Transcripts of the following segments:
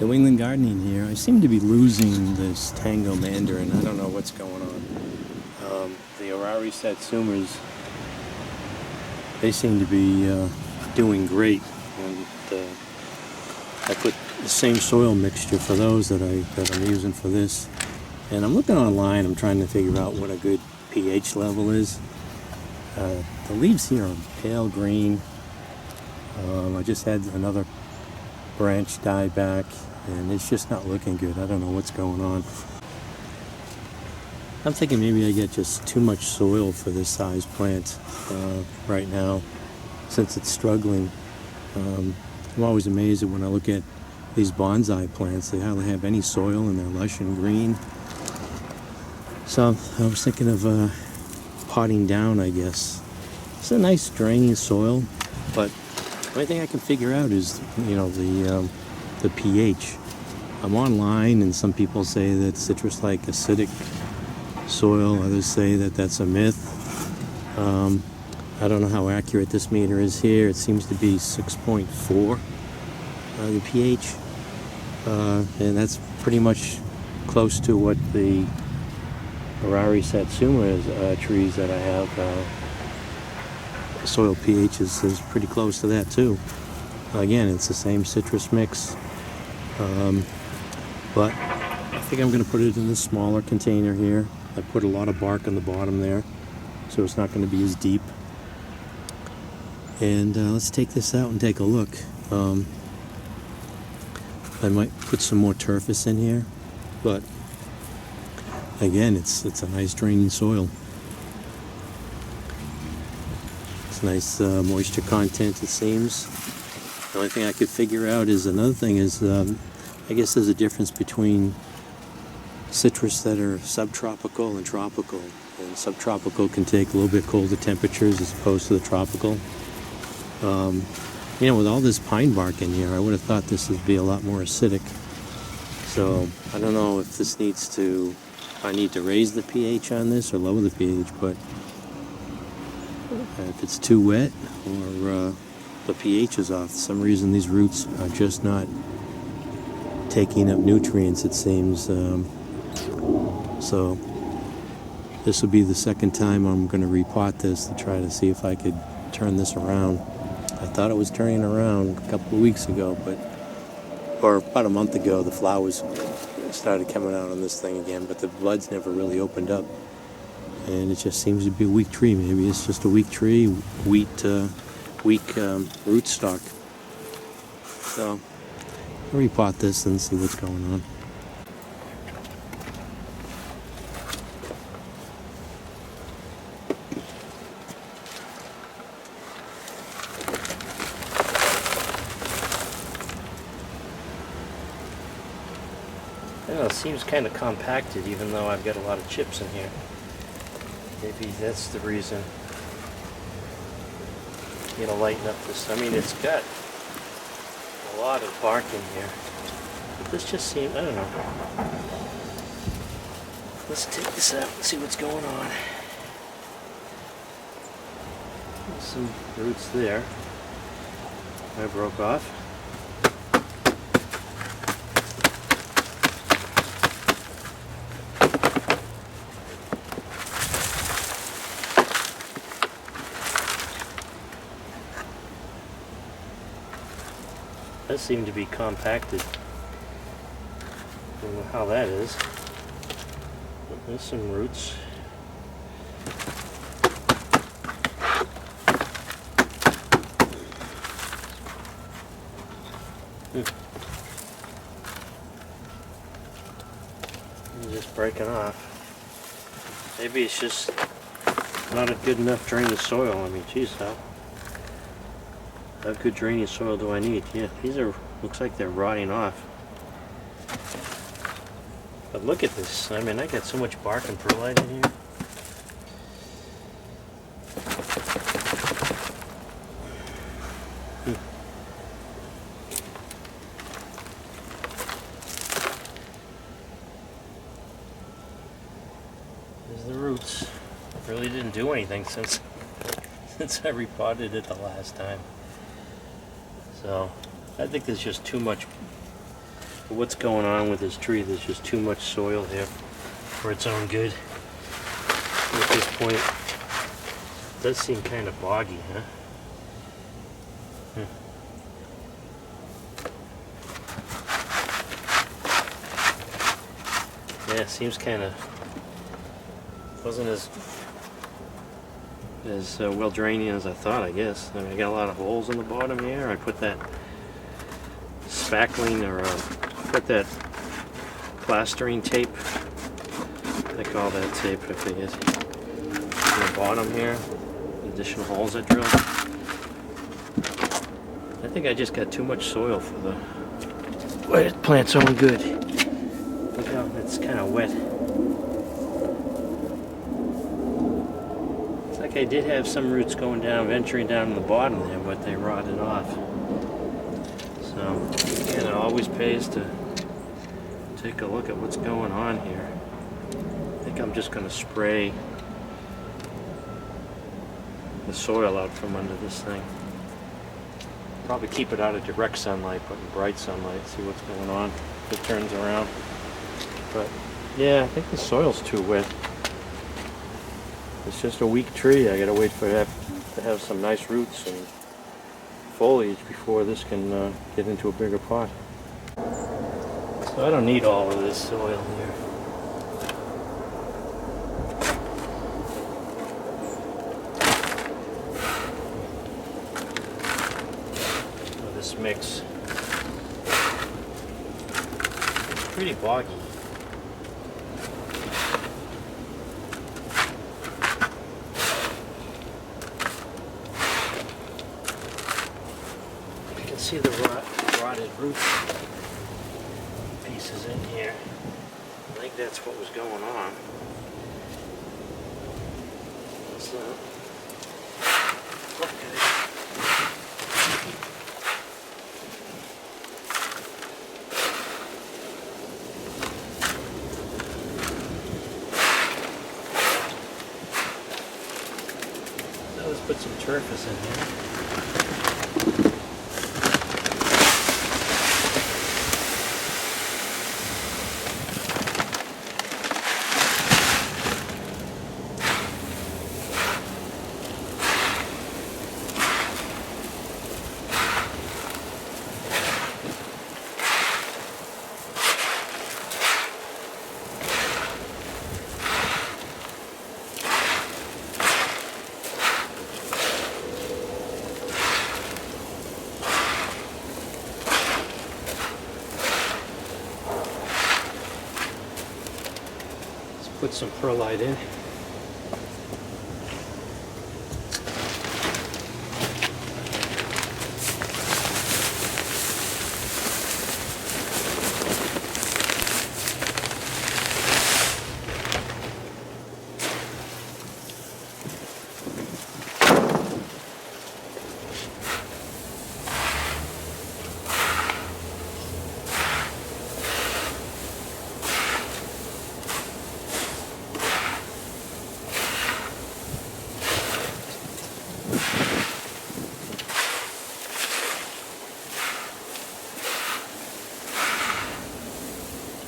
New England gardening here. I seem to be losing this Tango Mandarin. I don't know what's going on. The Orari Satsumas, they seem to be doing great. And I put the same soil mixture for those that I'm using for this. And I'm looking online. I'm trying to figure out what a good pH level is. The leaves here are pale green. I just had another branch die back, and it's just not looking good. I don't know what's going on. I'm thinking maybe I get just too much soil for this size plant right now, since it's struggling. I'm always amazed when I look at these bonsai plants. They hardly have any soil and they're lush and green. So I was thinking of potting down, I guess. It's a nice draining soil, but the only thing I can figure out is, the pH. I'm online, and some people say that citrus-like acidic soil. Others say that that's a myth. I don't know how accurate this meter is here. It seems to be 6.4, the pH, and that's pretty much close to what the Orari Satsuma trees that I have. Soil pH is pretty close to that too. Again, it's the same citrus mix, but I think I'm going to put it in a smaller container here. I put a lot of bark on the bottom there, so it's not going to be as deep. And let's take this out and take a look. I might put some more turfus in here, but again, it's a nice draining soil. Nice moisture content, it seems. The only thing I could figure out is another thing is I guess there's a difference between citrus that are subtropical and tropical. And subtropical can take a little bit colder temperatures as opposed to the tropical. With all this pine bark in here, I would have thought this would be a lot more acidic. So I don't know if I need to raise the pH on this or lower the pH, but if it's too wet or the pH is off, for some reason these roots are just not taking up nutrients, it seems. So this will be the second time I'm going to repot this to try to see if I could turn this around. I thought it was turning around a couple of weeks ago, or about a month ago, the flowers started coming out on this thing again, but the buds never really opened up. And it just seems to be a weak tree. Maybe it's just a weak tree, weak root stock. So I'll repot this and see what's going on. It seems kind of compacted, even though I've got a lot of chips in here. Maybe that's the reason. You know, lighten up this. I mean, it's got a lot of bark in here. But this just seems, I don't know. Let's take this out and see what's going on. There's some roots there. I broke off. Does seem to be compacted. I don't know how that is. But there's some roots. Just breaking off. Maybe it's just not a good enough drainage soil. I mean, geez, how good drainage soil do I need? Yeah, these looks like they're rotting off. But look at this. I mean, I got so much bark and perlite in here. There's the roots. Really didn't do anything since I repotted it the last time. So I think there's just too much what's going on with this tree. There's just too much soil here for its own good. At this point, it does seem kind of boggy, huh? Yeah, it seems kind of wasn't as well draining as I thought, I guess. I mean, I got a lot of holes in the bottom here. I put that spackling, or put that plastering tape. I call that tape, I forget. On the bottom here, additional holes I drilled. I think I just got too much soil for the plant's own good. Look how it's kind of wet. It's like I did have some roots going down, venturing down to the bottom there, but they rotted off. So, again, it always pays to take a look at what's going on here. I think I'm just going to spray the soil out from under this thing. Probably keep it out of direct sunlight, but in bright sunlight, see what's going on if it turns around. But yeah, I think the soil's too wet. It's just a weak tree. I gotta wait for it to have some nice roots and foliage before this can get into a bigger pot. So I don't need all of this soil here. This mix, it's pretty boggy. You can see the rotted root pieces in here. I think that's what was going on. So, okay. Let's put some turfus in here. Put some perlite in.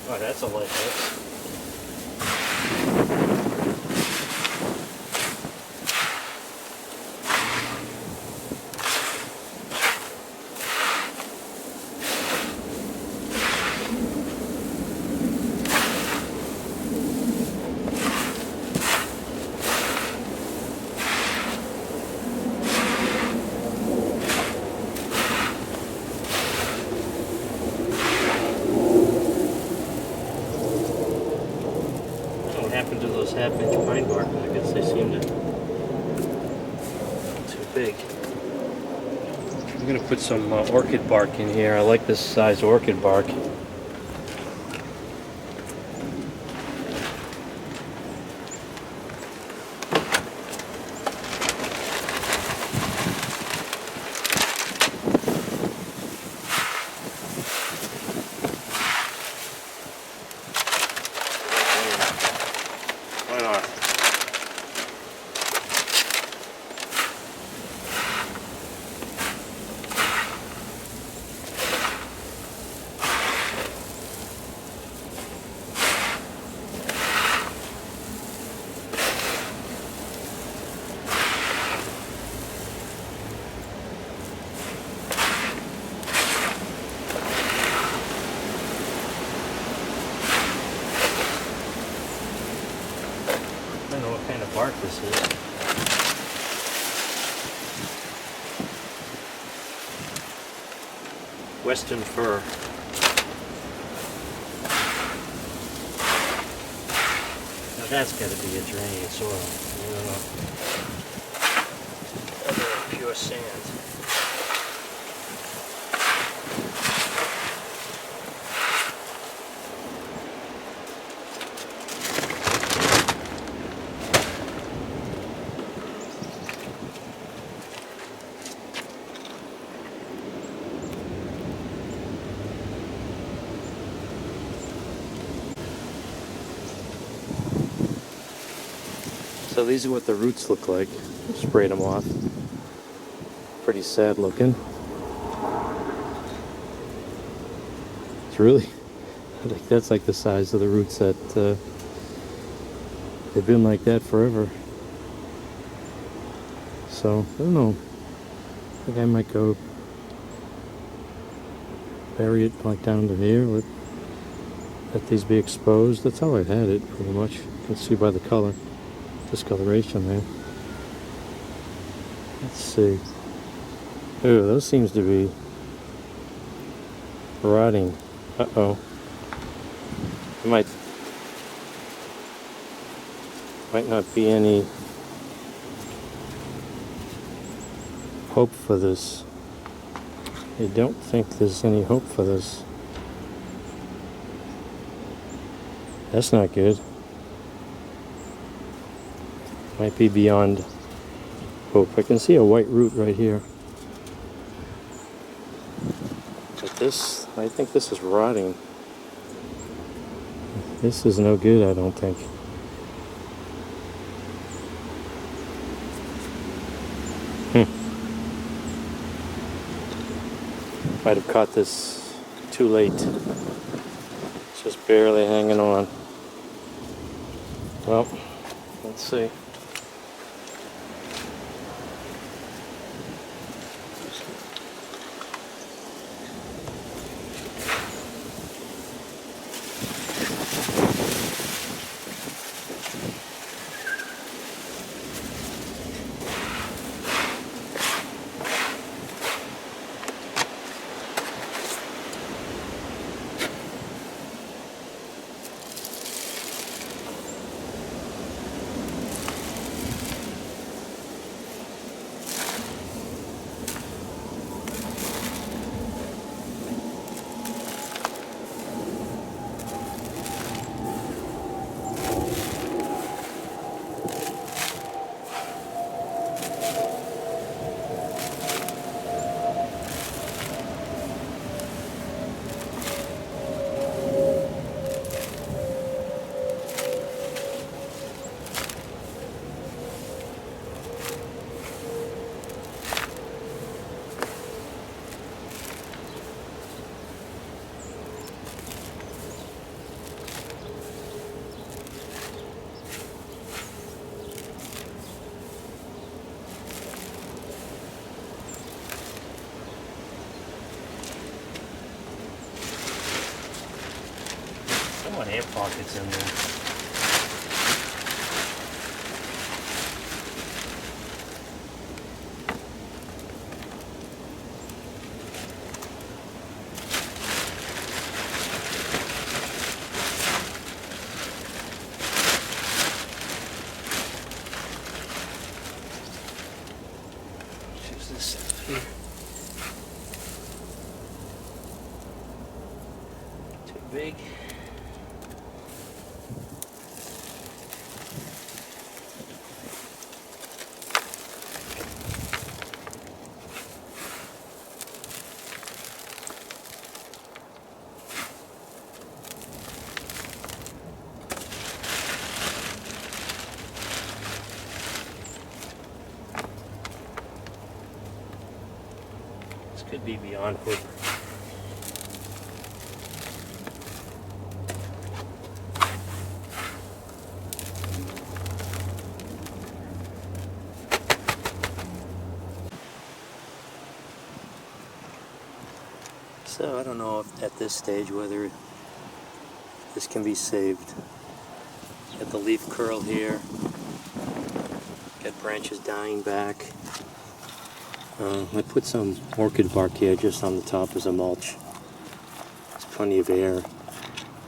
Oh, that's a light mix. Happened to those half-inch pine bark? I guess they seem to too big. I'm gonna put some orchid bark in here. I like this size orchid bark. Why not? this is. Western fir. Now that's got to be a draining soil. I don't know. Other pure sand. So these are what the roots look like. Sprayed them off. Pretty sad looking. It's really, I think that's like the size of the roots that they've been like that forever. So I don't know. I think I might go bury it like down to here. Let these be exposed. That's how I've had it pretty much. You can see by the color. Discoloration there. Let's see. Oh, those seems to be rotting. Uh-oh. Might not be any hope for this. I don't think there's any hope for this. That's not good. Might be beyond hope. I can see a white root right here. But this, I think this is rotting. This is no good, I don't think. Might have caught this too late. It's just barely hanging on. Well, let's see. Air pockets in there. Choose this stuff here. Too big. Could be beyond hope. So I don't know if at this stage whether this can be saved. Got the leaf curl here. branches dying back. I put some orchid bark here just on the top as a mulch. There's plenty of air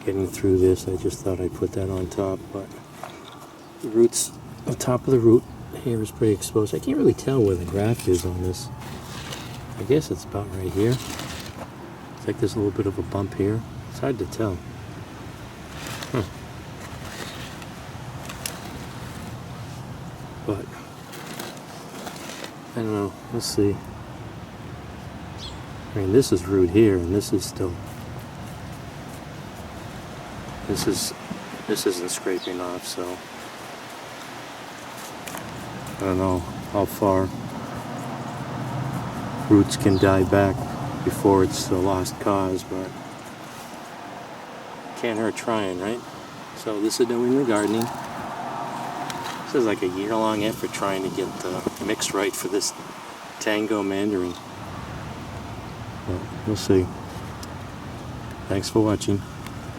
getting through this. I just thought I'd put that on top, but the roots, the top of the root here is pretty exposed. I can't really tell where the graft is on this. I guess it's about right here. It's like there's a little bit of a bump here. It's hard to tell. But I don't know. Let's see. I mean, this is root here, and this is still. This isn't scraping off, so I don't know how far roots can die back before it's a lost cause, but can't hurt trying, right? So this is doing the gardening. This is like a year-long effort trying to get the mix right for this Tango Mandarin. But we'll see. Thanks for watching.